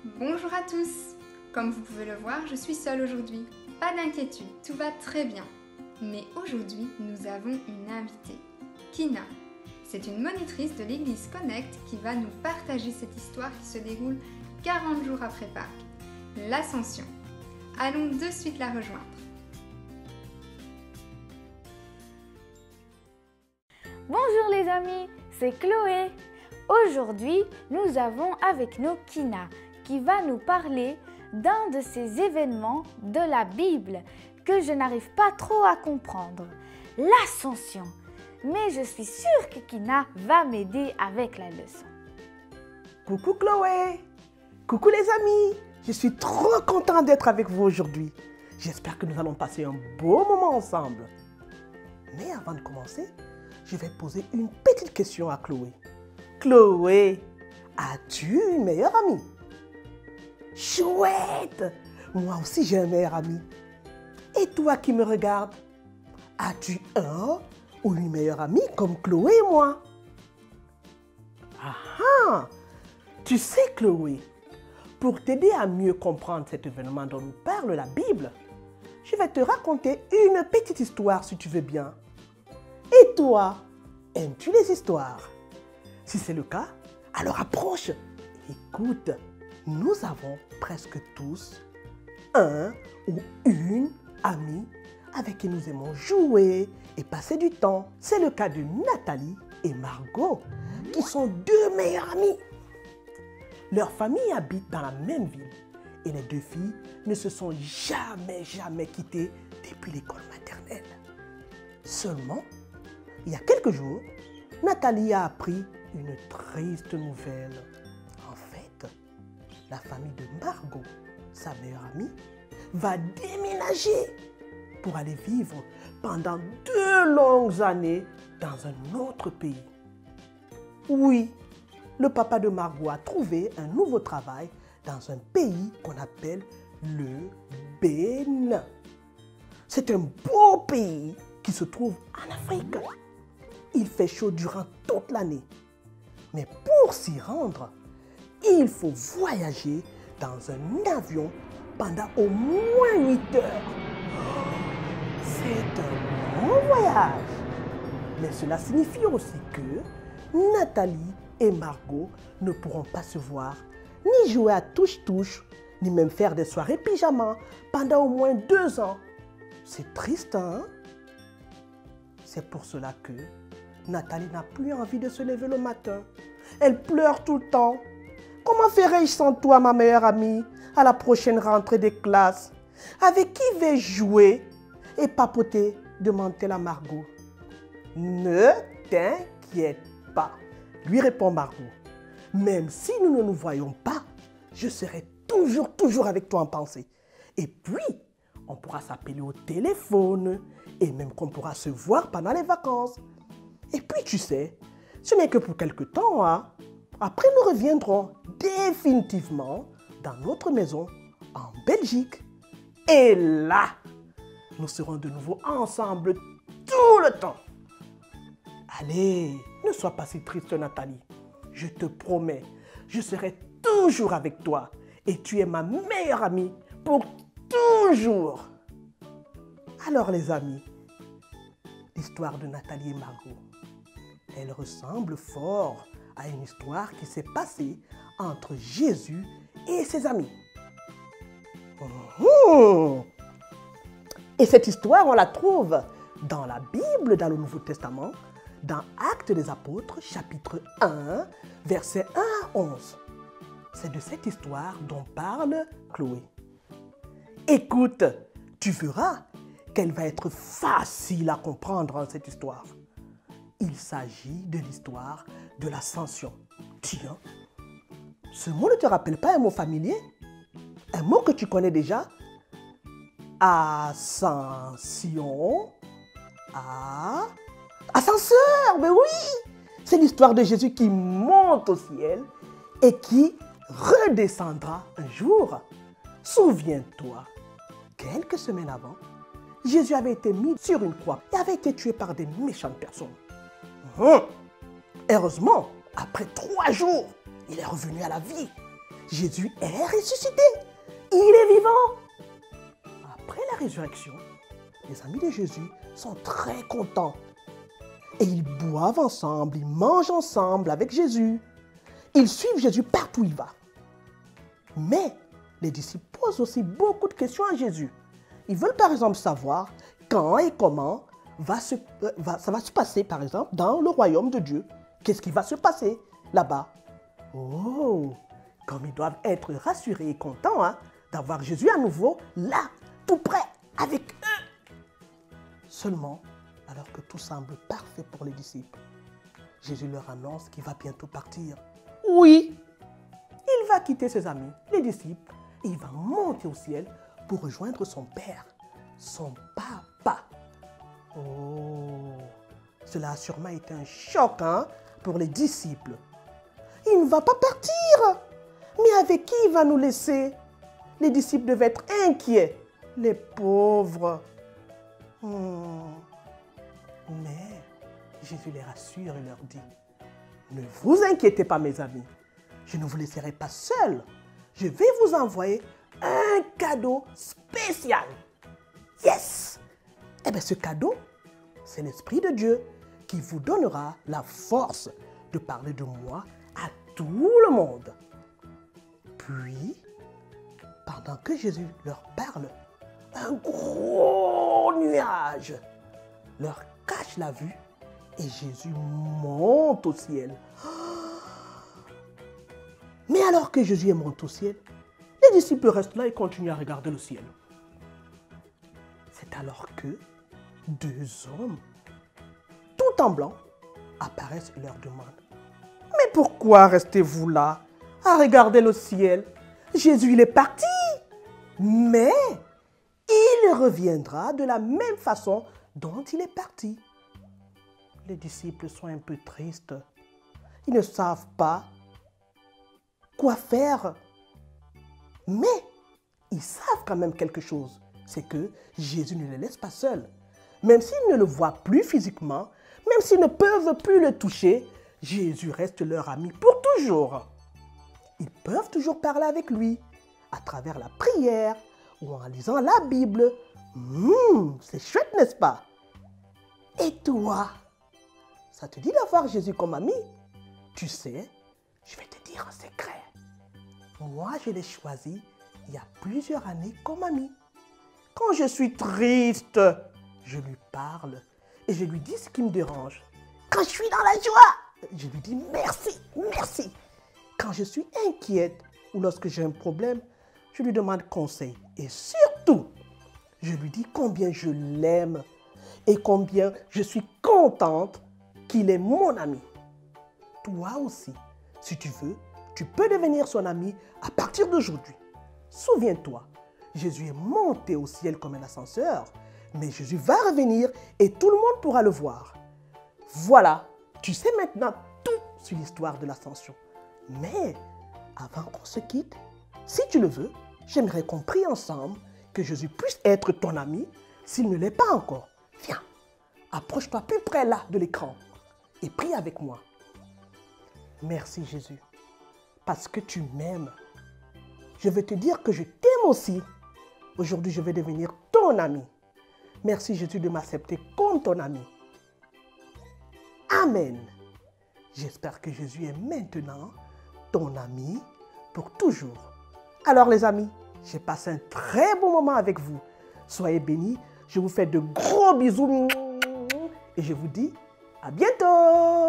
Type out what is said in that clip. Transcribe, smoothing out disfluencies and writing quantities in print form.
Bonjour à tous. Comme vous pouvez le voir, je suis seule aujourd'hui. Pas d'inquiétude, tout va très bien. Mais aujourd'hui, nous avons une invitée, Kina. C'est une monitrice de l'église Connect qui va nous partager cette histoire qui se déroule 40 jours après Pâques, l'Ascension. Allons de suite la rejoindre. Bonjour les amis, c'est Chloé. Aujourd'hui, nous avons avec nous Kina qui va nous parler d'un de ces événements de la Bible que je n'arrive pas trop à comprendre, l'Ascension. Mais je suis sûre que Kina va m'aider avec la leçon. Coucou Chloé! Coucou les amis! Je suis trop content d'être avec vous aujourd'hui. J'espère que nous allons passer un beau moment ensemble. Mais avant de commencer, je vais poser une petite question à Chloé. Chloé, as-tu une meilleure amie? Chouette! Moi aussi j'ai un meilleur ami. Et toi qui me regardes, as-tu un ou une meilleure amie comme Chloé et moi? Ah! Tu sais Chloé, pour t'aider à mieux comprendre cet événement dont nous parle la Bible, je vais te raconter une petite histoire si tu veux bien. Et toi, aimes-tu les histoires? Si c'est le cas, alors approche. Écoute, nous avons presque tous un ou une amie avec qui nous aimons jouer et passer du temps. C'est le cas de Nathalie et Margot, qui sont deux meilleures amies. Leur famille habite dans la même ville et les deux filles ne se sont jamais quittées depuis l'école maternelle. Seulement, il y a quelques jours, Nathalie a appris une triste nouvelle. En fait, la famille de Margot, sa meilleure amie, va déménager pour aller vivre pendant 2 longues années dans un autre pays. Oui, le papa de Margot a trouvé un nouveau travail dans un pays qu'on appelle le Bénin. C'est un beau pays qui se trouve en Afrique. Il fait chaud durant toute l'année. Mais pour s'y rendre, il faut voyager dans un avion pendant au moins 8 heures. C'est un long voyage. Mais cela signifie aussi que Nathalie et Margot ne pourront pas se voir, ni jouer à touche-touche, ni même faire des soirées pyjama pendant au moins 2 ans. C'est triste, hein? C'est pour cela que Nathalie n'a plus envie de se lever le matin. Elle pleure tout le temps. Comment ferai-je sans toi, ma meilleure amie, à la prochaine rentrée des classes? Avec qui vais-je jouer et papoter? Demande-t-elle à Margot. Ne t'inquiète pas, lui répond Margot. Même si nous ne nous voyons pas, je serai toujours avec toi en pensée. Et puis, on pourra s'appeler au téléphone et même qu'on pourra se voir pendant les vacances. Et puis, tu sais, ce n'est que pour quelque temps, hein? Après, nous reviendrons définitivement dans notre maison en Belgique. Et là, nous serons de nouveau ensemble tout le temps. Allez, ne sois pas si triste, Nathalie. Je te promets, je serai toujours avec toi. Et tu es ma meilleure amie pour toujours. Alors, les amis, l'histoire de Nathalie et Margot, elle ressemble fort à une histoire qui s'est passée entre Jésus et ses amis. Et cette histoire, on la trouve dans la Bible, dans le Nouveau Testament, dans Actes des Apôtres, chapitre 1, versets 1 à 11. C'est de cette histoire dont parle Chloé. Écoute, tu verras qu'elle va être facile à comprendre, cette histoire. Il s'agit de l'histoire de l'Ascension. Tiens, ce mot ne te rappelle pas un mot familier? Un mot que tu connais déjà? Ascension. Ascenseur, mais oui! C'est l'histoire de Jésus qui monte au ciel et qui redescendra un jour. Souviens-toi, quelques semaines avant, Jésus avait été mis sur une croix et avait été tué par des méchantes personnes. Heureusement, après 3 jours, il est revenu à la vie. Jésus est ressuscité. Il est vivant. Après la résurrection, les amis de Jésus sont très contents. Et ils boivent ensemble, ils mangent ensemble avec Jésus. Ils suivent Jésus partout où il va. Mais les disciples posent aussi beaucoup de questions à Jésus. Ils veulent par exemple savoir quand et comment ça va se passer par exemple dans le royaume de Dieu. Qu'est-ce qui va se passer là-bas? Oh, comme ils doivent être rassurés et contents d'avoir Jésus à nouveau là, tout près, avec eux. Seulement, alors que tout semble parfait pour les disciples, Jésus leur annonce qu'il va bientôt partir. Oui, il va quitter ses amis, les disciples, et il va monter au ciel pour rejoindre son Père, son Papa. Oh, cela a sûrement été un choc pour les disciples. Il ne va pas partir, mais avec qui il va nous laisser? Les disciples devaient être inquiets, les pauvres. Mais Jésus les rassure et leur dit, ne vous inquiétez pas mes amis, je ne vous laisserai pas seuls. Je vais vous envoyer un cadeau spécial. Yes! Eh bien ce cadeau, c'est l'Esprit de Dieu qui vous donnera la force de parler de moi à tout le monde. Puis, pendant que Jésus leur parle, un gros nuage leur cache la vue et Jésus monte au ciel. Mais alors que Jésus monte au ciel, les disciples restent là et continuent à regarder le ciel. C'est alors que deux hommes, tout en blanc, apparaissent et leur demandent « Mais pourquoi restez-vous là à regarder le ciel? Jésus, il est parti, mais il reviendra de la même façon dont il est parti. » Les disciples sont un peu tristes. Ils ne savent pas quoi faire. Mais ils savent quand même quelque chose. C'est que Jésus ne les laisse pas seuls. Même s'ils ne le voient plus physiquement, même s'ils ne peuvent plus le toucher, Jésus reste leur ami pour toujours. Ils peuvent toujours parler avec lui à travers la prière ou en lisant la Bible. C'est chouette, n'est-ce pas? Et toi, ça te dit d'avoir Jésus comme ami? Tu sais, je vais te dire un secret. Moi, je l'ai choisi il y a plusieurs années comme ami. Quand je suis triste, je lui parle et je lui dis ce qui me dérange. Quand je suis dans la joie, je lui dis merci, merci. Quand je suis inquiète ou lorsque j'ai un problème, je lui demande conseil. Et surtout, je lui dis combien je l'aime et combien je suis contente qu'il est mon ami. Toi aussi, si tu veux, tu peux devenir son ami à partir d'aujourd'hui. Souviens-toi, Jésus est monté au ciel comme un ascenseur, mais Jésus va revenir et tout le monde pourra le voir. Voilà, tu sais maintenant tout sur l'histoire de l'ascension. Mais avant qu'on se quitte, si tu le veux, j'aimerais qu'on prie ensemble que Jésus puisse être ton ami s'il ne l'est pas encore. Viens, approche-toi plus près là de l'écran et prie avec moi. Merci Jésus, parce que tu m'aimes. Je veux te dire que je t'aime aussi. Aujourd'hui, je vais devenir ton ami. Merci Jésus de m'accepter comme ton ami. Amen. J'espère que Jésus est maintenant ton ami pour toujours. Alors les amis, j'ai passé un très bon moment avec vous. Soyez bénis. Je vous fais de gros bisous et je vous dis à bientôt.